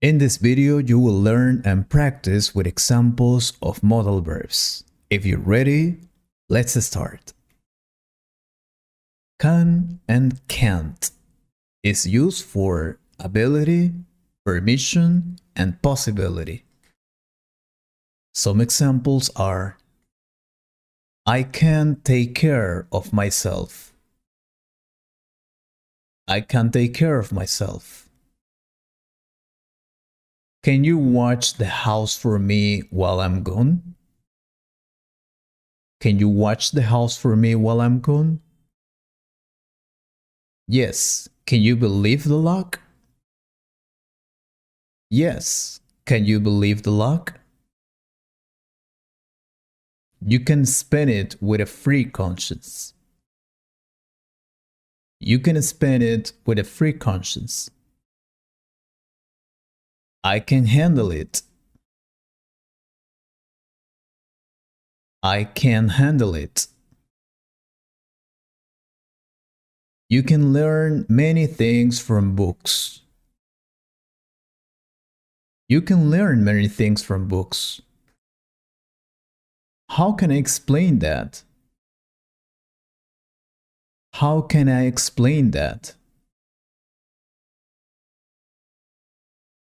In this video, you will learn and practice with examples of modal verbs. If you're ready, let's start. Can and can't is used for ability, permission, and possibility. Some examples are: I can take care of myself. I can take care of myself. Can you watch the house for me while I'm gone? Can you watch the house for me while I'm gone? Yes. Can you believe the luck? Yes. Can you believe the luck? You can spend it with a free conscience. You can spend it with a free conscience. I can handle it. I can handle it. You can learn many things from books. You can learn many things from books. How can I explain that? How can I explain that?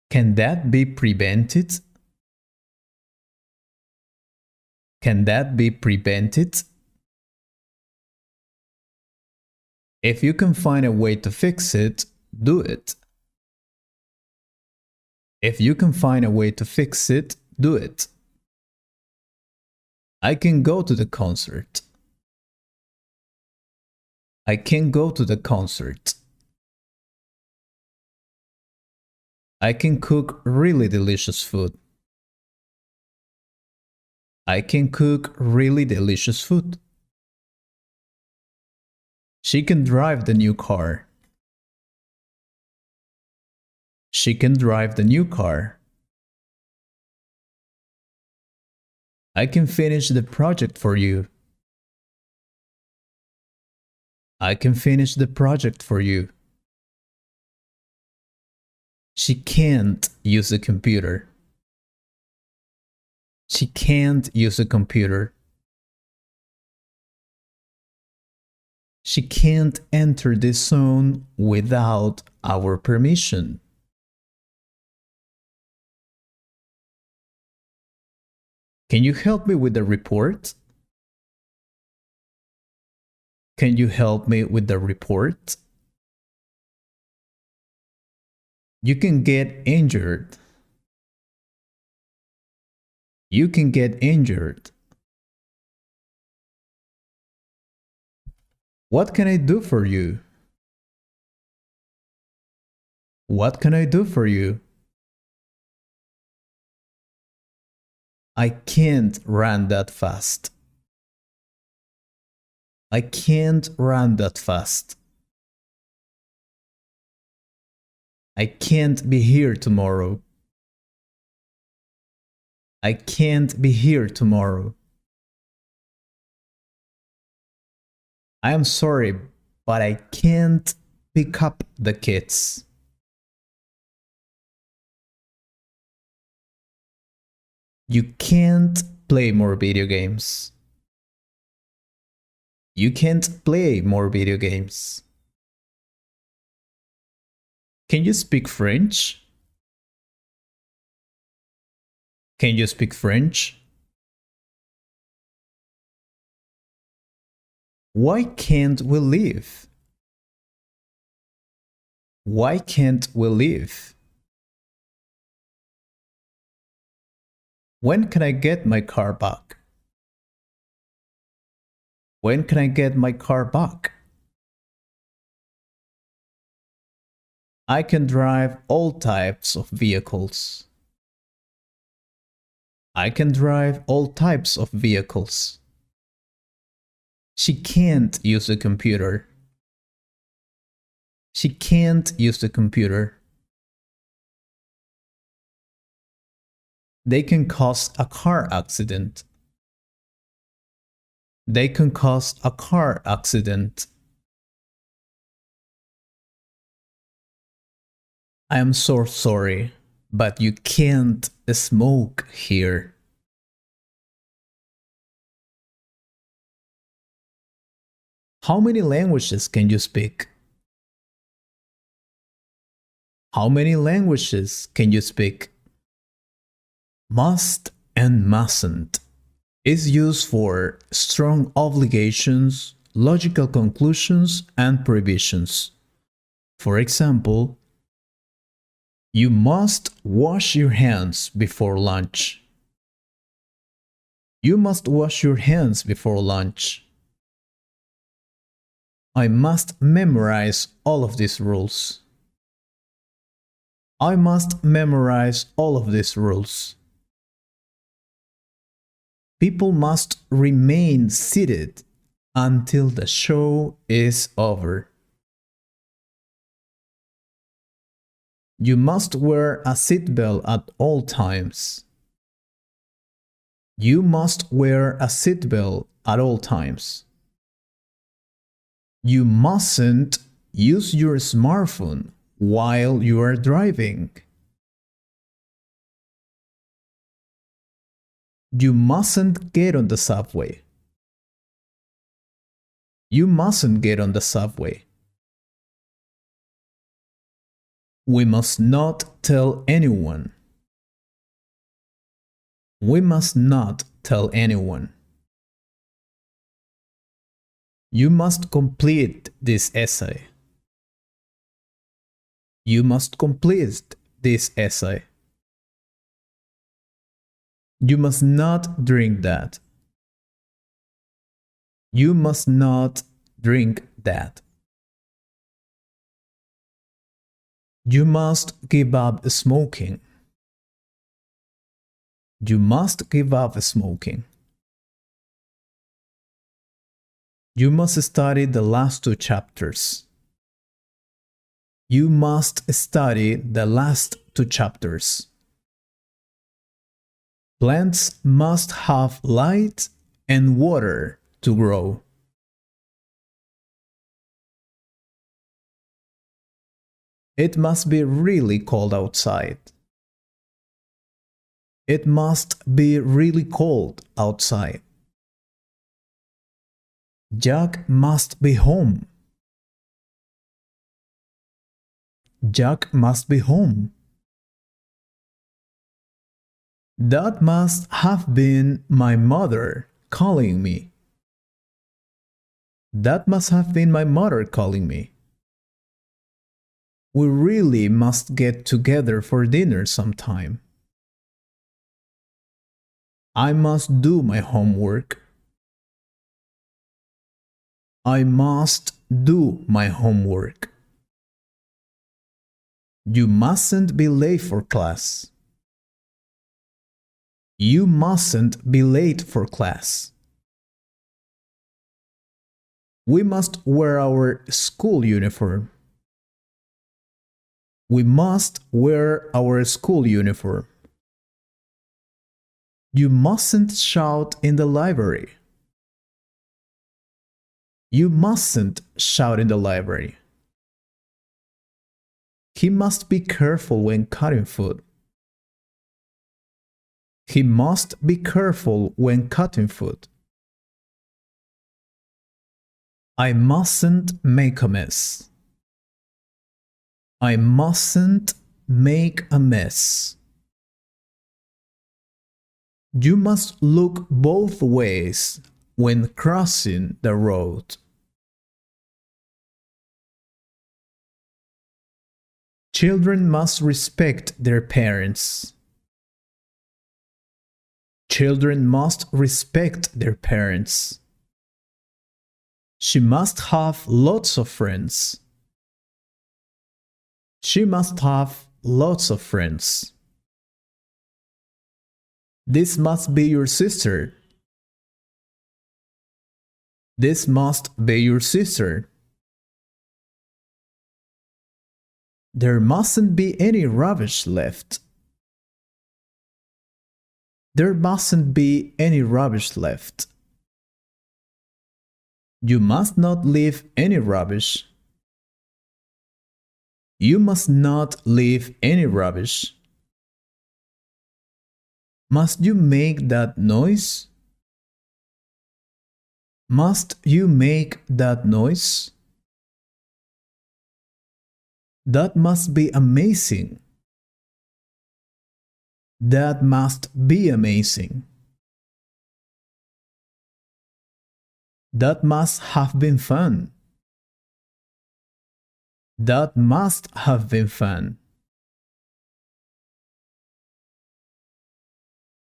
Can that be prevented? Can that be prevented? If you can find a way to fix it, do it. If you can find a way to fix it, do it. I can go to the concert. I can go to the concert. I can cook really delicious food. I can cook really delicious food. She can drive the new car. She can drive the new car. I can finish the project for you. I can finish the project for you. She can't use a computer. She can't use a computer. She can't enter this zone without our permission. Can you help me with the report? Can you help me with the report? You can get injured. You can get injured. What can I do for you? What can I do for you? I can't run that fast. I can't run that fast. I can't be here tomorrow. I can't be here tomorrow. I am sorry, but I can't pick up the kids. You can't play more video games. You can't play more video games. Can you speak French? Can you speak French? Why can't we leave? Why can't we leave? When can I get my car back? When can I get my car back? I can drive all types of vehicles. I can drive all types of vehicles. She can't use a computer. She can't use the computer. They can cause a car accident. They can cause a car accident. I am so sorry, but you can't smoke here. How many languages can you speak? How many languages can you speak? Must and mustn't is used for strong obligations, logical conclusions, and prohibitions. For example, you must wash your hands before lunch. You must wash your hands before lunch. I must memorize all of these rules. I must memorize all of these rules. People must remain seated until the show is over. You must wear a seatbelt at all times. You must wear a seatbelt at all times. You mustn't use your smartphone while you are driving. You mustn't get on the subway. You mustn't get on the subway. We must not tell anyone. We must not tell anyone. You must complete this essay. You must complete this essay. You must not drink that. You must not drink that. You must give up smoking. You must give up smoking. You must study the last 2 chapters. You must study the last 2 chapters. Plants must have light and water to grow. It must be really cold outside. It must be really cold outside. Jack must be home. Jack must be home. That must have been my mother calling me. That must have been my mother calling me. We really must get together for dinner sometime. I must do my homework. I must do my homework. You mustn't be late for class. You mustn't be late for class. We must wear our school uniform. We must wear our school uniform. You mustn't shout in the library. You mustn't shout in the library. He must be careful when cutting food. He must be careful when cutting food. I mustn't make a mess. I mustn't make a mess. You must look both ways when crossing the road. Children must respect their parents. Children must respect their parents. She must have lots of friends. She must have lots of friends. This must be your sister. This must be your sister. There mustn't be any rubbish left. There mustn't be any rubbish left. You must not leave any rubbish. You must not leave any rubbish. Must you make that noise? Must you make that noise? That must be amazing. That must be amazing. That must have been fun. That must have been fun.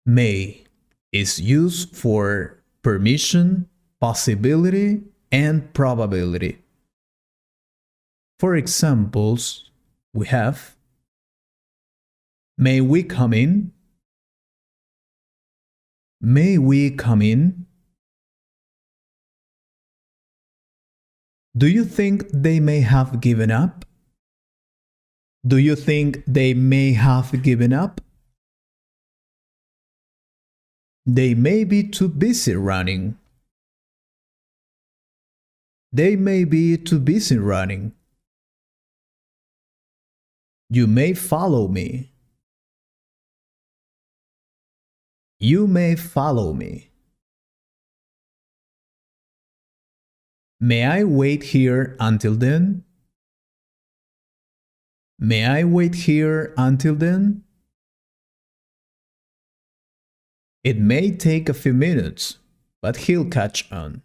May is used for permission, possibility, and probability. For examples, we have: may we come in? May we come in? Do you think they may have given up? Do you think they may have given up? They may be too busy running. They may be too busy running. You may follow me. You may follow me. May I wait here until then? May I wait here until then? It may take a few minutes, but he'll catch on.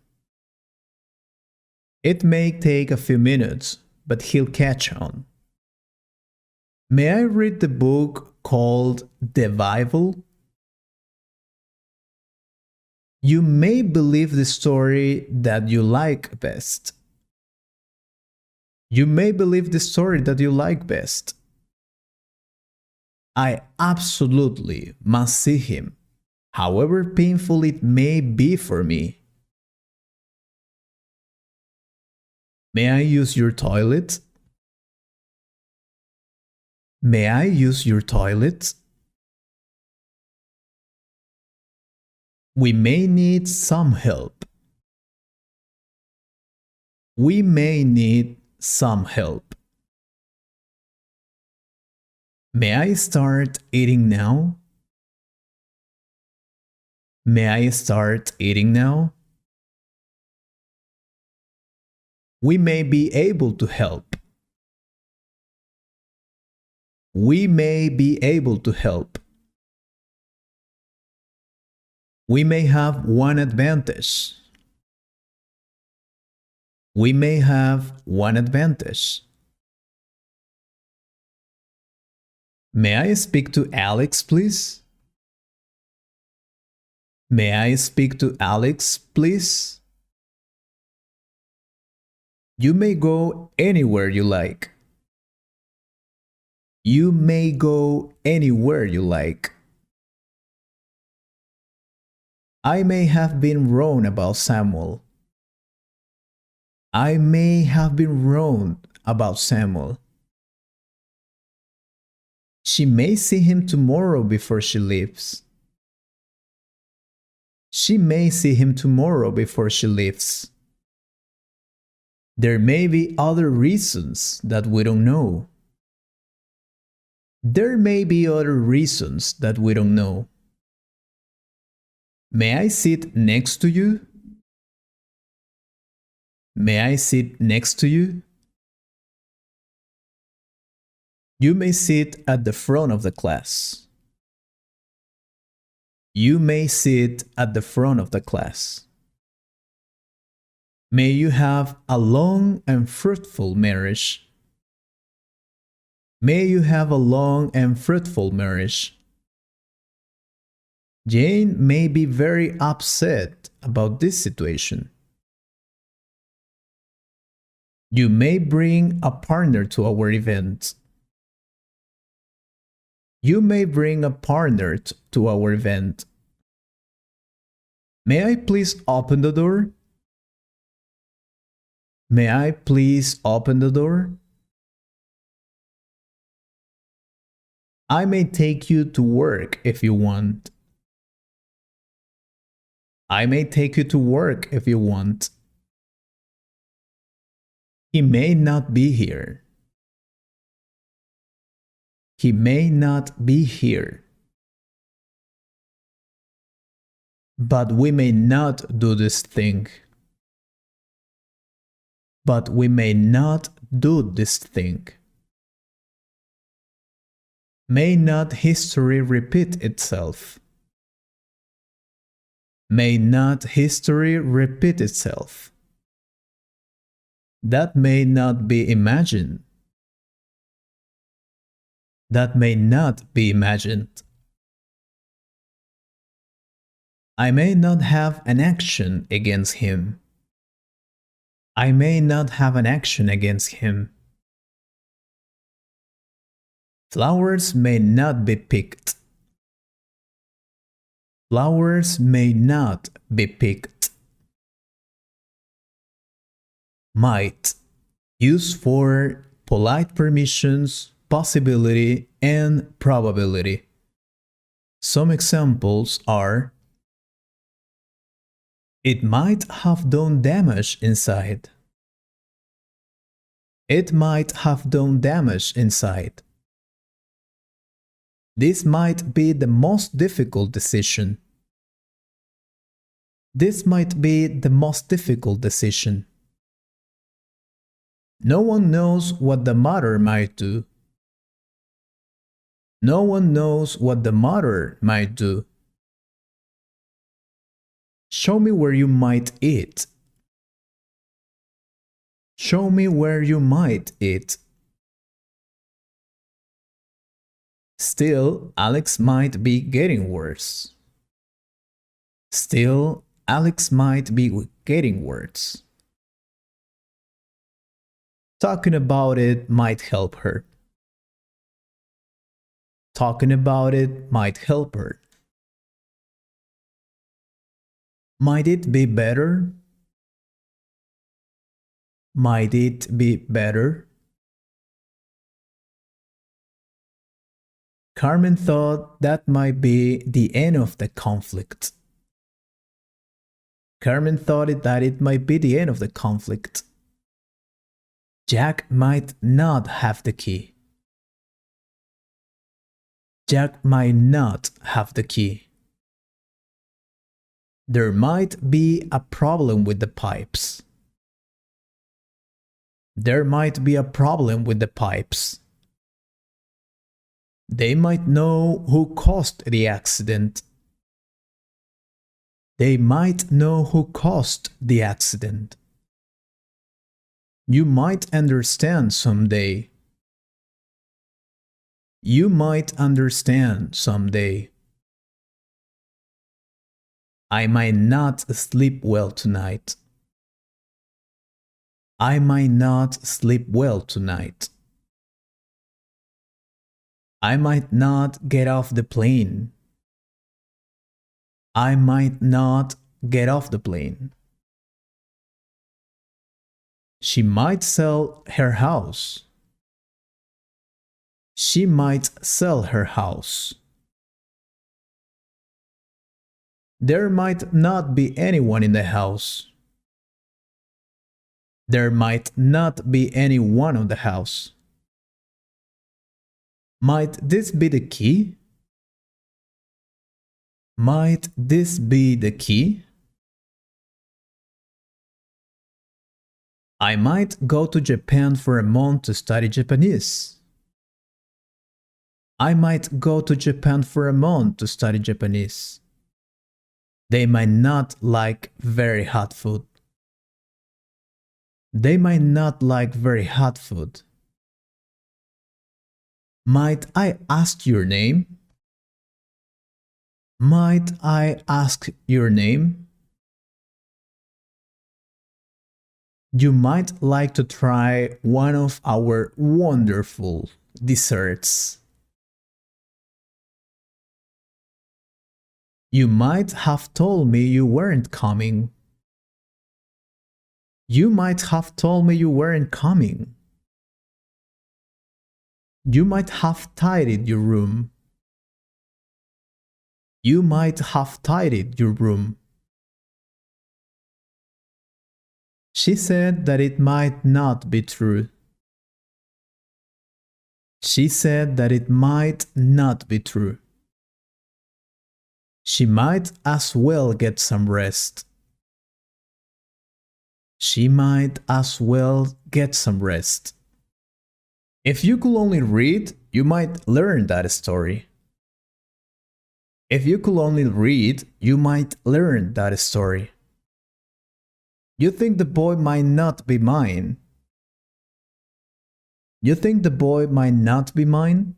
It may take a few minutes, but he'll catch on. May I read the book called The Bible? You may believe the story that you like best. You may believe the story that you like best. I absolutely must see him, however painful it may be for me. May I use your toilet? May I use your toilet? We may need some help. We may need some help. May I start eating now? May I start eating now? We may be able to help. We may be able to help. We may have one advantage. We may have one advantage. May I speak to Alex, please? May I speak to Alex, please? You may go anywhere you like. You may go anywhere you like. I may have been wrong about Samuel. I may have been wrong about Samuel. She may see him tomorrow before she leaves. She may see him tomorrow before she leaves. There may be other reasons that we don't know. There may be other reasons that we don't know. May I sit next to you? May I sit next to you? You may sit at the front of the class. You may sit at the front of the class. May you have a long and fruitful marriage. May you have a long and fruitful marriage. Jane may be very upset about this situation. You may bring a partner to our event. You may bring a partner to our event. May I please open the door? May I please open the door? I may take you to work if you want. I may take you to work if you want. He may not be here. He may not be here. But we may not do this thing. But we may not do this thing. May not history repeat itself? May not history repeat itself? That may not be imagined. That may not be imagined. I may not have an action against him. I may not have an action against him. Flowers may not be picked. Flowers may not be picked. Might, used for polite permissions, possibility, and probability. Some examples are: it might have done damage inside. It might have done damage inside. This might be the most difficult decision. This might be the most difficult decision. No one knows what the mother might do. No one knows what the mother might do. Show me where you might eat. Show me where you might eat. Still, Alex might be getting worse. Still, Alex might be getting worse. Talking about it might help her. Talking about it might help her. Might it be better? Might it be better? Carmen thought that might be the end of the conflict. Carmen thought that it might be the end of the conflict. Jack might not have the key. Jack might not have the key. There might be a problem with the pipes. There might be a problem with the pipes. They might know who caused the accident. They might know who caused the accident. You might understand someday. You might understand someday. I might not sleep well tonight. I might not sleep well tonight. I might not get off the plane. I might not get off the plane. She might sell her house. She might sell her house. There might not be anyone in the house. There might not be anyone in the house. Might this be the key? Might this be the key? I might go to Japan for a month to study Japanese. I might go to Japan for a month to study Japanese. They might not like very hot food. They might not like very hot food. Might I ask your name? Might I ask your name? You might like to try one of our wonderful desserts. You might have told me you weren't coming. You might have told me you weren't coming. You might have tidied your room. You might have tidied your room. She said that it might not be true. She said that it might not be true. She might as well get some rest. She might as well get some rest. If you could only read, you might learn that story. If you could only read, you might learn that story. You think the boy might not be mine. You think the boy might not be mine?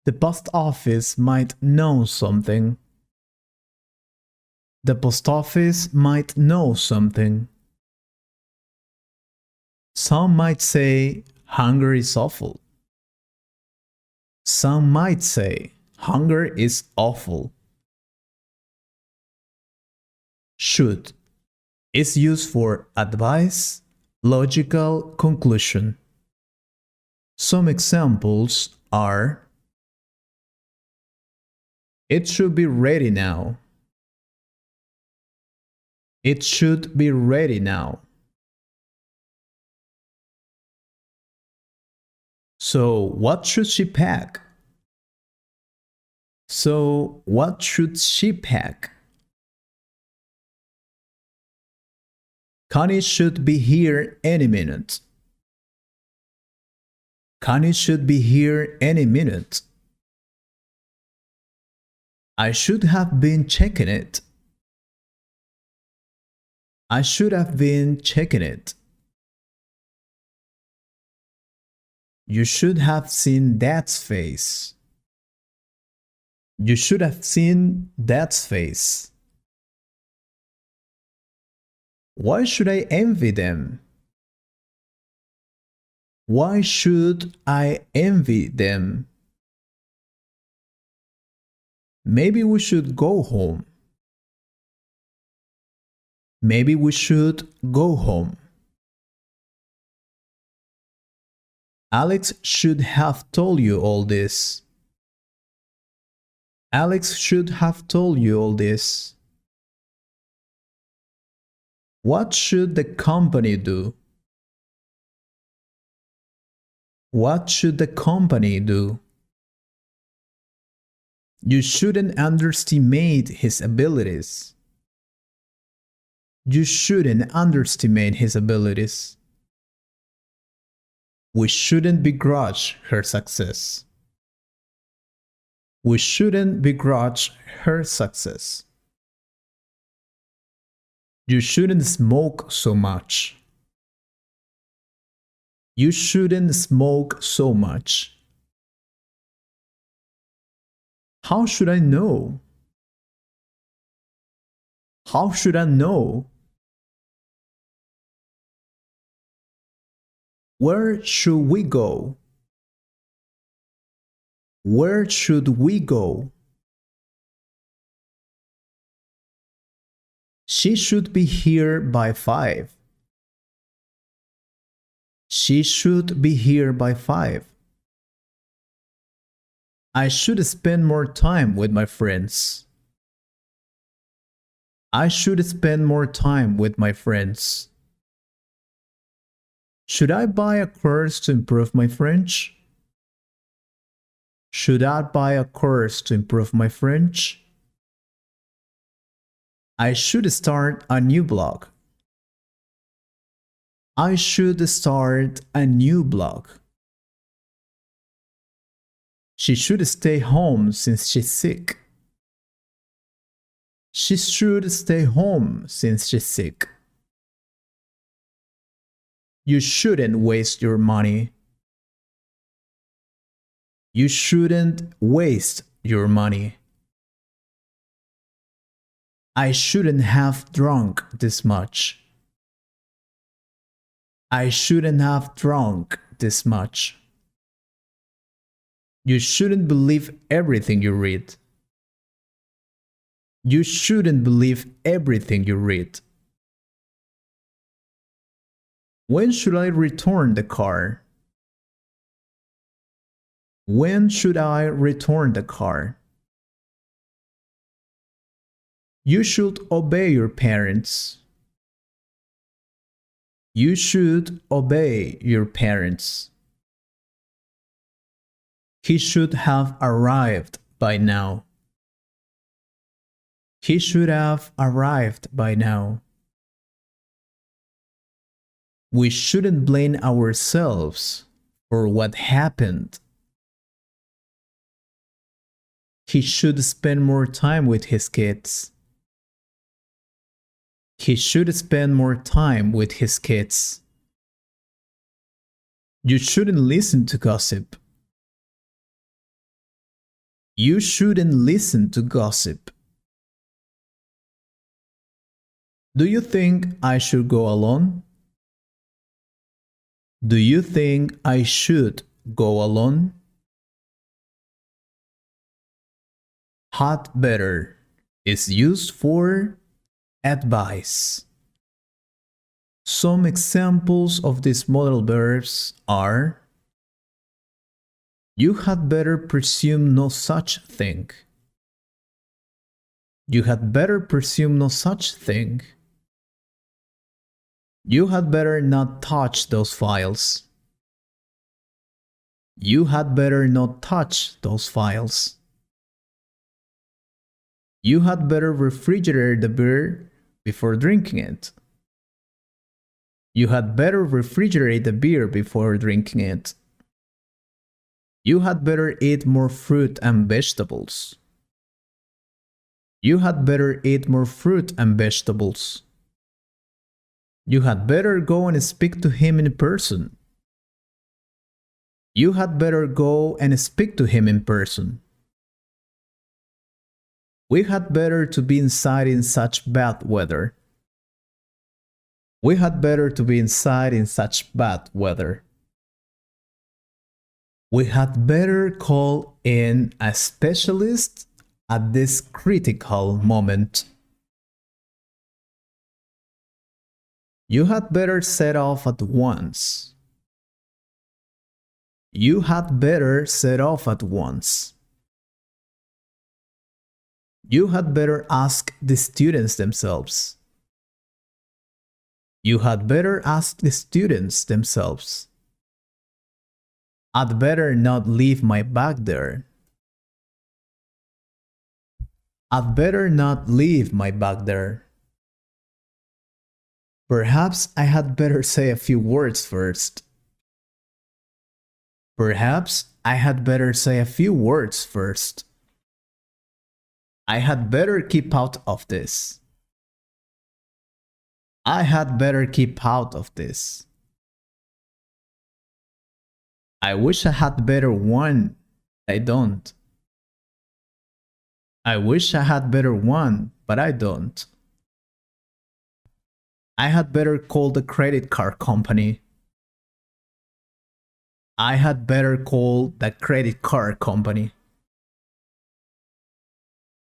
The post office might know something. The post office might know something. Some might say hunger is awful. Some might say hunger is awful. Should is used for advice, logical conclusion. Some examples are: it should be ready now. It should be ready now. So, what should she pack? So, what should she pack? Connie should be here any minute. Connie should be here any minute. I should have been checking it. I should have been checking it. You should have seen Dad's face. You should have seen Dad's face. Why should I envy them? Why should I envy them? Maybe we should go home. Maybe we should go home. Alex should have told you all this. Alex should have told you all this. What should the company do? What should the company do? You shouldn't underestimate his abilities. You shouldn't underestimate his abilities. We shouldn't begrudge her success. We shouldn't begrudge her success. You shouldn't smoke so much. You shouldn't smoke so much. How should I know? How should I know? Where should we go? Where should we go? She should be here by 5. She should be here by 5. I should spend more time with my friends. I should spend more time with my friends. Should I buy a course to improve my French? Should I buy a course to improve my French? I should start a new blog. I should start a new blog. She should stay home since she's sick. She should stay home since she's sick. You shouldn't waste your money. You shouldn't waste your money. I shouldn't have drunk this much. I shouldn't have drunk this much. You shouldn't believe everything you read. You shouldn't believe everything you read. When should I return the car? When should I return the car? You should obey your parents. You should obey your parents. He should have arrived by now. He should have arrived by now. We shouldn't blame ourselves for what happened. He should spend more time with his kids. He should spend more time with his kids. You shouldn't listen to gossip. You shouldn't listen to gossip. Do you think I should go alone? Do you think I should go alone? Had better is used for advice. Some examples of these modal verbs are: you had better presume no such thing. You had better presume no such thing. You had better not touch those files. You had better not touch those files. You had better refrigerate the beer before drinking it. You had better refrigerate the beer before drinking it. You had better eat more fruit and vegetables. You had better eat more fruit and vegetables. You had better go and speak to him in person. You had better go and speak to him in person. We had better to be inside in such bad weather. We had better to be inside in such bad weather. We had better call in a specialist at this critical moment. You had better set off at once. You had better set off at once. You had better ask the students themselves. You had better ask the students themselves. I'd better not leave my bag there. I'd better not leave my bag there. Perhaps I had better say a few words first. Perhaps I had better say a few words first. I had better keep out of this. I had better keep out of this. I wish I had better one. I don't. I wish I had better one, but I don't. I had better call the credit card company. I had better call the credit card company.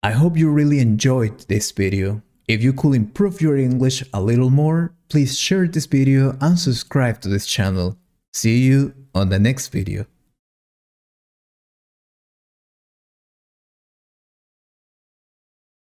I hope you really enjoyed this video. If you could improve your English a little more, please share this video and subscribe to this channel. See you on the next video.